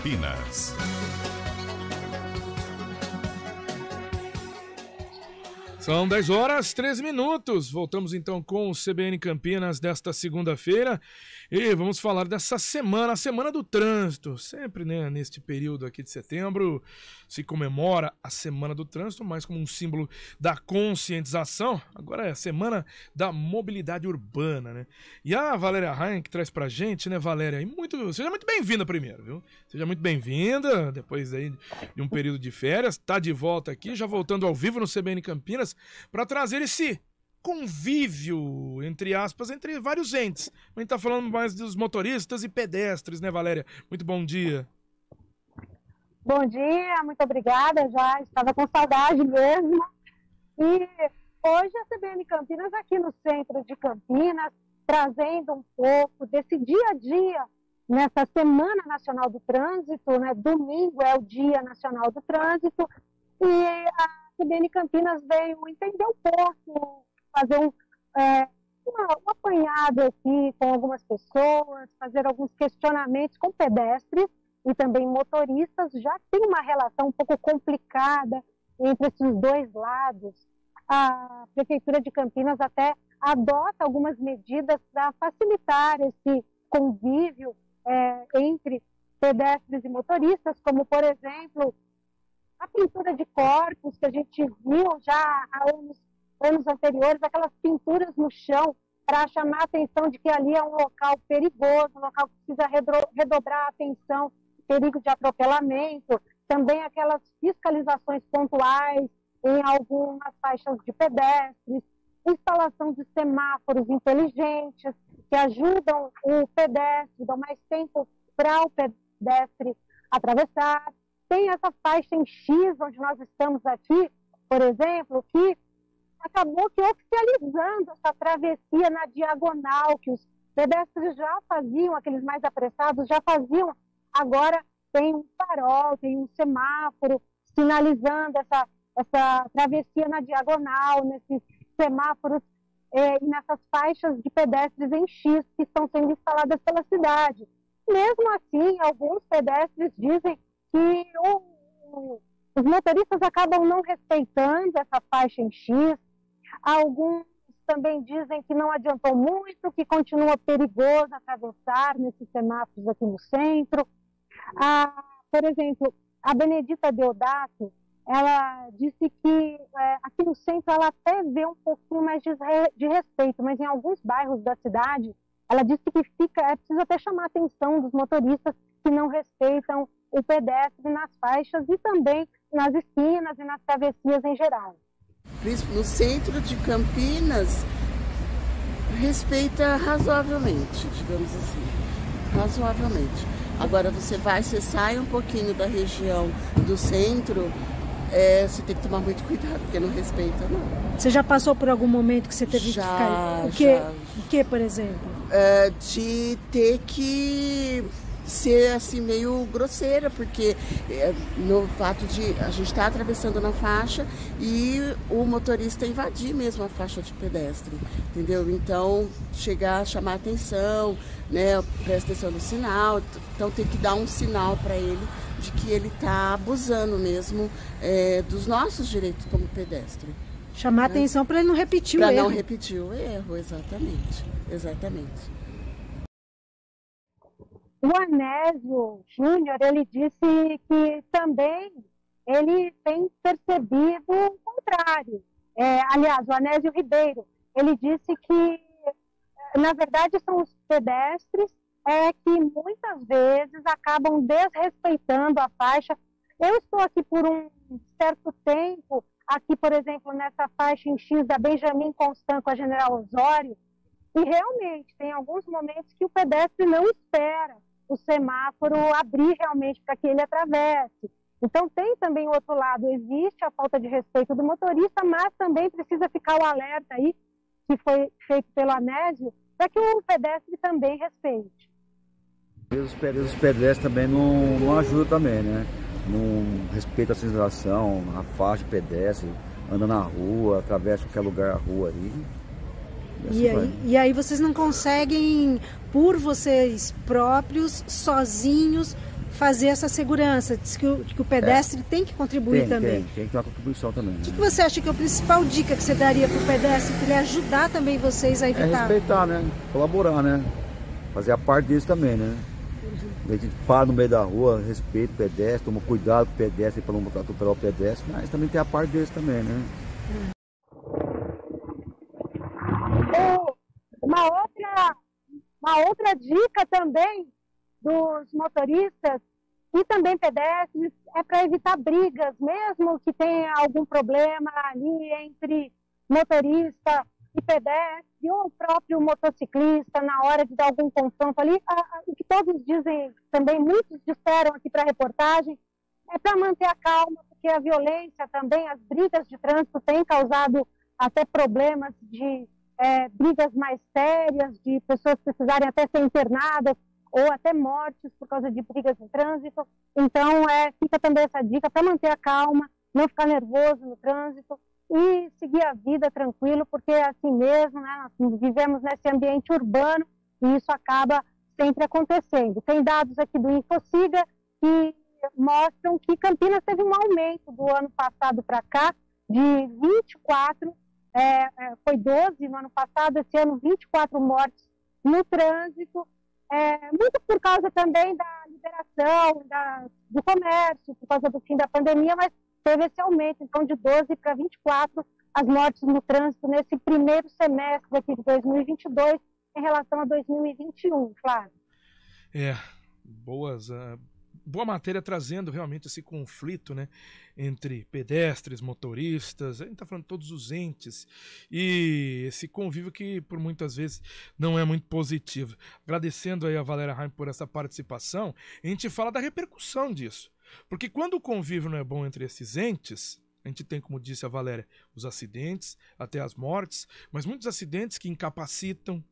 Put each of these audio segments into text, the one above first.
Campinas. São 10 horas, 13 minutos. Voltamos então com o CBN Campinas desta segunda-feira e vamos falar dessa semana, a Semana do Trânsito. Sempre, né, neste período aqui de setembro se comemora a Semana do Trânsito, mais como um símbolo da conscientização. Agora é a Semana da Mobilidade Urbana, né? E a Valéria Rain que traz pra gente, né, Valéria? Seja muito bem-vinda primeiro, viu? Seja muito bem-vinda, depois aí de um período de férias, tá de volta aqui, já voltando ao vivo no CBN Campinas, para trazer esse convívio, entre aspas, entre vários entes. A gente tá falando mais dos motoristas e pedestres, né, Valéria? Muito bom dia. Bom dia, muito obrigada, já estava com saudade mesmo. E hoje a CBN Campinas aqui no centro de Campinas, trazendo um pouco desse dia a dia nessa Semana Nacional do Trânsito, né? Domingo é o Dia Nacional do Trânsito, e a CBN Campinas veio entender um pouco, fazer um apanhado aqui com algumas pessoas, fazer alguns questionamentos com pedestres e também motoristas. Já tem uma relação um pouco complicada entre esses dois lados. A Prefeitura de Campinas até adota algumas medidas para facilitar esse convívio entre pedestres e motoristas, como, por exemplo, a pintura de corpos que a gente viu já há anos anteriores, aquelas pinturas no chão para chamar a atenção de que ali é um local perigoso, um local que precisa redobrar a atenção, perigo de atropelamento, também aquelas fiscalizações pontuais em algumas faixas de pedestres, instalação de semáforos inteligentes que ajudam o pedestre, dão mais tempo para o pedestre atravessar. Tem essa faixa em X, onde nós estamos aqui, por exemplo, que acabou que oficializando essa travessia na diagonal, que os pedestres já faziam, aqueles mais apressados já faziam. Agora tem um farol, tem um semáforo sinalizando essa travessia na diagonal, nesses semáforos e nessas faixas de pedestres em X que estão sendo instaladas pela cidade. Mesmo assim, alguns pedestres dizem que os motoristas acabam não respeitando essa faixa em X. Alguns também dizem que não adiantou muito, que continua perigoso atravessar nesses semáforos aqui no centro. Por exemplo, a Benedita Deodato, ela disse que aqui no centro ela até vê um pouquinho mais de respeito, mas em alguns bairros da cidade, ela disse que é preciso até chamar a atenção dos motoristas que não respeitam o pedestre nas faixas e também nas esquinas e nas travessias em geral. No centro de Campinas, respeita razoavelmente, digamos assim, razoavelmente. Agora você sai um pouquinho da região do centro, você tem que tomar muito cuidado, porque não respeita, não. Você já passou por algum momento que você teve que ficar... O que, por exemplo? De ter que ser assim meio grosseira, porque no fato de a gente estar atravessando na faixa e o motorista invadir mesmo a faixa de pedestre, entendeu? Então chegar a chamar a atenção, né? Presta atenção no sinal, então tem que dar um sinal para ele de que ele está abusando mesmo dos nossos direitos como pedestre. Chamar a atenção para ele não repetir o erro. Para não repetir o erro, exatamente, exatamente. O Anésio Júnior, ele disse que também ele tem percebido o contrário. Aliás, o Anésio Ribeiro, ele disse que, na verdade, são os pedestres que muitas vezes acabam desrespeitando a faixa. Eu estou aqui por um certo tempo, aqui, por exemplo, nessa faixa em X da Benjamin Constant com a General Osório, e realmente tem alguns momentos que o pedestre não espera o semáforo abrir realmente para que ele atravesse. Então tem também o outro lado, existe a falta de respeito do motorista, mas também precisa ficar o alerta aí, que foi feito pelo Anésio, para que o pedestre também respeite. Os pedestres também não ajudam também, né? Não respeita a sinalização, a faixa de pedestre, anda na rua, atravessa qualquer lugar a rua aí. E aí vocês não conseguem, por vocês próprios, sozinhos, fazer essa segurança, diz que o pedestre tem que contribuir também. Tem que ter uma contribuição também. O que você acha que é a principal dica que você daria para o pedestre, para ele ajudar também vocês a evitar? Respeitar, né? Colaborar, né? Fazer a parte deles também, né? A gente para no meio da rua, respeita o pedestre, toma cuidado com o pedestre para não atropelar o pedestre, mas também tem a parte deles também, né? Uma outra dica também dos motoristas e também pedestres é para evitar brigas, mesmo que tenha algum problema ali entre motorista e pedestre ou o próprio motociclista na hora de dar algum confronto ali. O que todos dizem, também muitos disseram aqui para a reportagem, é para manter a calma, porque a violência também, as brigas de trânsito têm causado até problemas de brigas mais sérias, de pessoas precisarem até ser internadas ou até mortes por causa de brigas de trânsito. Então, fica também essa dica para manter a calma, não ficar nervoso no trânsito e seguir a vida tranquilo, porque é assim mesmo, né, nós vivemos nesse ambiente urbano e isso acaba sempre acontecendo. Tem dados aqui do Infociga que mostram que Campinas teve um aumento do ano passado para cá de 24, foi 12 no ano passado, esse ano 24 mortes no trânsito, muito por causa também da liberação do comércio, por causa do fim da pandemia, mas teve esse aumento, então, de 12 para 24 as mortes no trânsito nesse primeiro semestre aqui de 2022 em relação a 2021, Flávio. Boa matéria trazendo realmente esse conflito, né, entre pedestres, motoristas, a gente está falando de todos os entes, e esse convívio que por muitas vezes não é muito positivo. Agradecendo aí a Valéria Raim por essa participação, a gente fala da repercussão disso, porque quando o convívio não é bom entre esses entes, a gente tem, como disse a Valéria, os acidentes, até as mortes, mas muitos acidentes que incapacitam,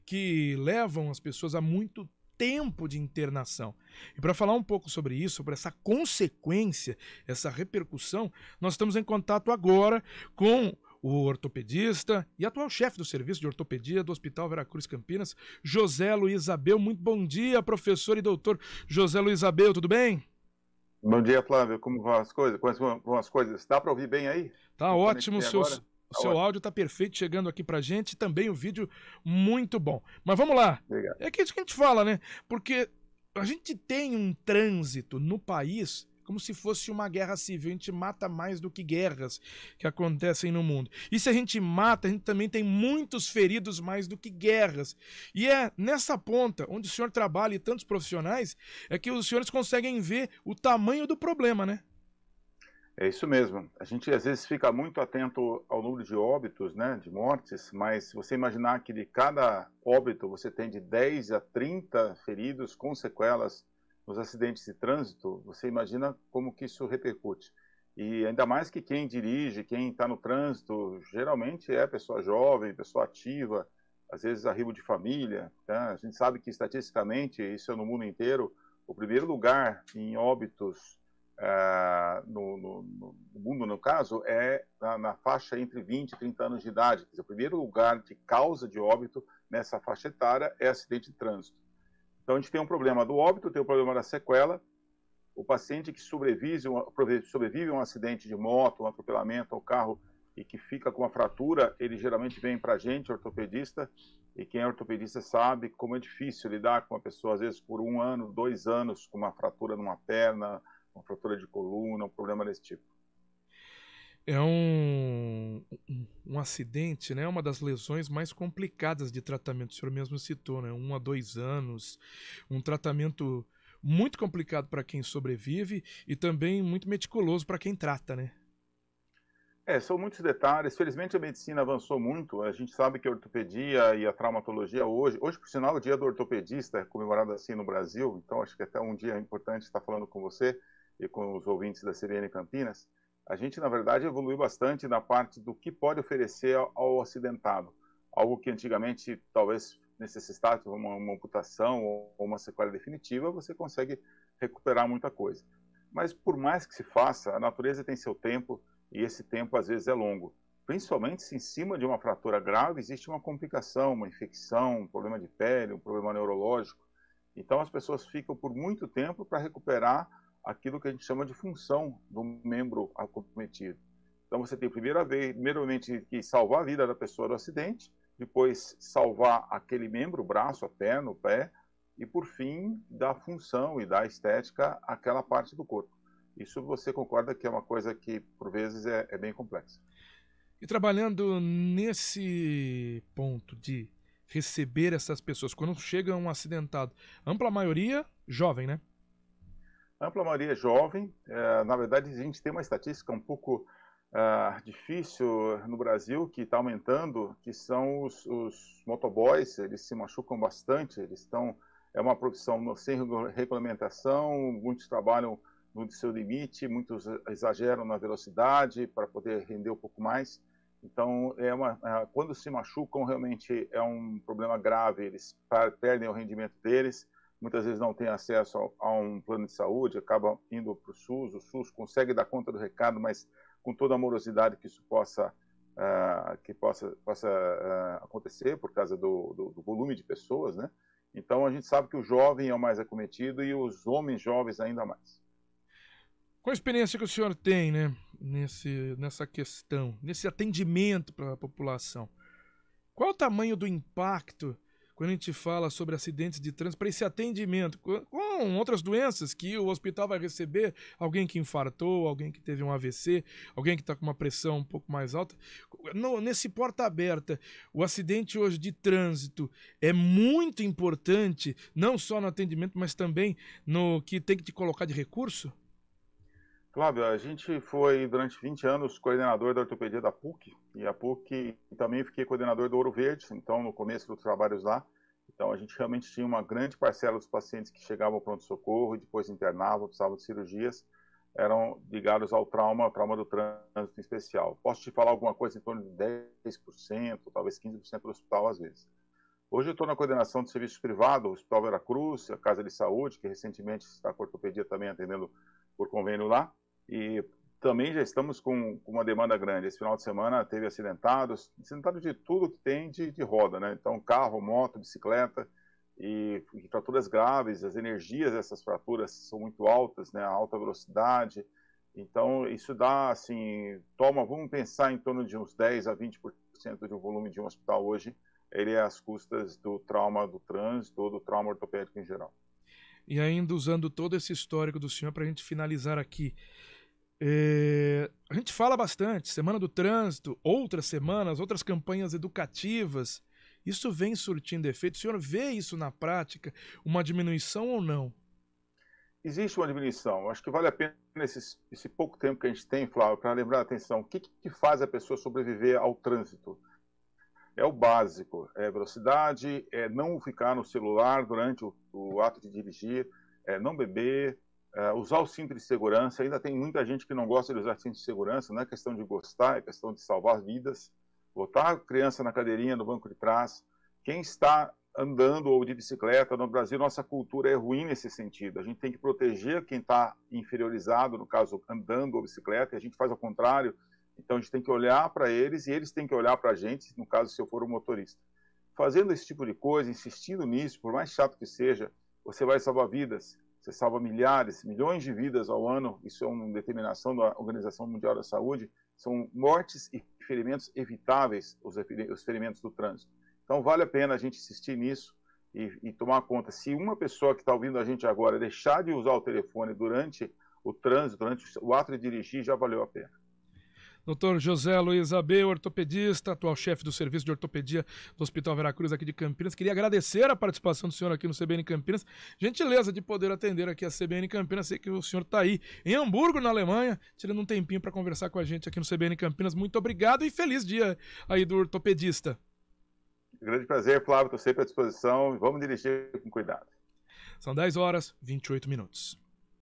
que levam as pessoas a muito tempo de internação. E para falar um pouco sobre isso, sobre essa consequência, essa repercussão, nós estamos em contato agora com o ortopedista e atual chefe do serviço de ortopedia do Hospital Veracruz Campinas, José Luiz Abel. Muito bom dia, professor e doutor José Luiz Abel, tudo bem? Bom dia, Flávio. Como vão as coisas? Quais vão as coisas? Dá para ouvir bem aí? Tá ótimo, o seu áudio está perfeito chegando aqui pra gente e também o vídeo muito bom. Mas vamos lá. Obrigado. É que isso que a gente fala, né? Porque a gente tem um trânsito no país como se fosse uma guerra civil. A gente mata mais do que guerras que acontecem no mundo. E se a gente mata, a gente também tem muitos feridos mais do que guerras. E é nessa ponta, onde o senhor trabalha e tantos profissionais, é que os senhores conseguem ver o tamanho do problema, né? É isso mesmo. A gente às vezes fica muito atento ao número de óbitos, né, de mortes, mas se você imaginar que de cada óbito você tem de 10 a 30 feridos com sequelas nos acidentes de trânsito, você imagina como que isso repercute. E ainda mais que quem dirige, quem está no trânsito, geralmente é pessoa jovem, pessoa ativa, às vezes arribo de família. Tá? A gente sabe que estatisticamente, isso é no mundo inteiro, o primeiro lugar em óbitos no mundo, no caso, é na faixa entre 20 e 30 anos de idade. Quer dizer, o primeiro lugar de causa de óbito nessa faixa etária é acidente de trânsito. Então a gente tem um problema do óbito, tem o problema da sequela. O paciente que sobrevive a um acidente de moto, um atropelamento ao carro e que fica com uma fratura, ele geralmente vem para a gente, ortopedista, e quem é ortopedista sabe como é difícil lidar com uma pessoa, às vezes por 1 ano, 2 anos, com uma fratura numa perna, uma fratura de coluna, um problema desse tipo. É um acidente, né? Uma das lesões mais complicadas de tratamento. O senhor mesmo citou, né? 1 a 2 anos, um tratamento muito complicado para quem sobrevive e também muito meticuloso para quem trata, né? São muitos detalhes. Felizmente a medicina avançou muito. A gente sabe que a ortopedia e a traumatologia hoje, por sinal, o dia do ortopedista é comemorado assim no Brasil, então acho que até um dia importante estar falando com você e com os ouvintes da CBN Campinas. A gente, na verdade, evoluiu bastante na parte do que pode oferecer ao acidentado. Algo que antigamente talvez necessitasse uma amputação ou uma sequela definitiva, você consegue recuperar muita coisa. Mas por mais que se faça, a natureza tem seu tempo e esse tempo às vezes é longo. Principalmente se em cima de uma fratura grave existe uma complicação, uma infecção, um problema de pele, um problema neurológico. Então as pessoas ficam por muito tempo para recuperar aquilo que a gente chama de função do membro acometido. Então você tem primeiramente que salvar a vida da pessoa do acidente, depois salvar aquele membro, o braço, a perna, o pé, e por fim dar função e dar estética àquela parte do corpo. Isso você concorda que é uma coisa que por vezes é bem complexa. E trabalhando nesse ponto de receber essas pessoas, quando chega um acidentado, ampla maioria jovem, né? Ampla maioria jovem. Na verdade, a gente tem uma estatística um pouco difícil no Brasil, que está aumentando, que são os motoboys. Eles se machucam bastante, é uma profissão sem regulamentação, muitos trabalham no seu limite, muitos exageram na velocidade para poder render um pouco mais. Então, quando se machucam, realmente é um problema grave, eles perdem o rendimento deles, muitas vezes não têm acesso a um plano de saúde, acabam indo para o SUS consegue dar conta do recado, mas com toda a morosidade que isso possa acontecer por causa do volume de pessoas, né? Então, a gente sabe que o jovem é o mais acometido e os homens jovens ainda mais. Qual a experiência que o senhor tem, né, nessa questão, nesse atendimento para a população? Qual o tamanho do impacto quando a gente fala sobre acidentes de trânsito para esse atendimento com outras doenças que o hospital vai receber? Alguém que infartou, alguém que teve um AVC, alguém que está com uma pressão um pouco mais alta. Nesse porta aberta, o acidente hoje de trânsito é muito importante, não só no atendimento, mas também no que tem que te colocar de recurso? Flávio, a gente foi durante 20 anos coordenador da ortopedia da PUC, e a PUC também fiquei coordenador do Ouro Verde, então no começo dos trabalhos lá. Então a gente realmente tinha uma grande parcela dos pacientes que chegavam ao pronto-socorro e depois internavam, precisavam de cirurgias, eram ligados ao trauma do trânsito em especial. Posso te falar alguma coisa em torno de 10%, talvez 15% do hospital às vezes. Hoje eu estou na coordenação de serviços privados, o Hospital Veracruz, a Casa de Saúde, que recentemente está com a ortopedia também atendendo por convênio lá. E também já estamos com uma demanda grande. Esse final de semana teve acidentados de tudo que tem de roda, né? Então, carro, moto, bicicleta e fraturas graves. As energias dessas fraturas são muito altas, né? A alta velocidade. Então, isso dá, assim, vamos pensar em torno de uns 10 a 20% do volume de um hospital hoje, ele é às custas do trauma do trânsito ou do trauma ortopédico em geral. E ainda usando todo esse histórico do senhor para a gente finalizar aqui, a gente fala bastante, Semana do Trânsito, outras semanas, outras campanhas educativas, isso vem surtindo efeito? O senhor vê isso na prática, uma diminuição ou não? Existe uma diminuição, acho que vale a pena esse pouco tempo que a gente tem, Flávio, para lembrar a atenção, o que faz a pessoa sobreviver ao trânsito? É o básico, é velocidade, é não ficar no celular durante o ato de dirigir, é não beber, usar o cinto de segurança. Ainda tem muita gente que não gosta de usar cinto de segurança, não é questão de gostar, é questão de salvar vidas. Botar a criança na cadeirinha no banco de trás. Quem está andando ou de bicicleta no Brasil, nossa cultura é ruim nesse sentido. A gente tem que proteger quem está inferiorizado, no caso andando ou bicicleta, e a gente faz ao contrário. Então a gente tem que olhar para eles e eles têm que olhar para a gente, no caso se eu for um motorista. Fazendo esse tipo de coisa, insistindo nisso, por mais chato que seja, você vai salvar vidas. Você salva milhões de vidas ao ano, isso é uma determinação da Organização Mundial da Saúde, são mortes e ferimentos evitáveis, os ferimentos do trânsito. Então vale a pena a gente insistir nisso e tomar conta. Se uma pessoa que está ouvindo a gente agora deixar de usar o telefone durante o trânsito, durante o ato de dirigir, já valeu a pena. Dr. José Luiz Abreu, ortopedista, atual chefe do Serviço de Ortopedia do Hospital Veracruz aqui de Campinas. Queria agradecer a participação do senhor aqui no CBN Campinas. Gentileza de poder atender aqui a CBN Campinas. Sei que o senhor está aí em Hamburgo, na Alemanha, tirando um tempinho para conversar com a gente aqui no CBN Campinas. Muito obrigado e feliz dia aí do ortopedista. Grande prazer, Flávio. Estou sempre à disposição. Vamos dirigir com cuidado. São 10 horas, 28 minutos.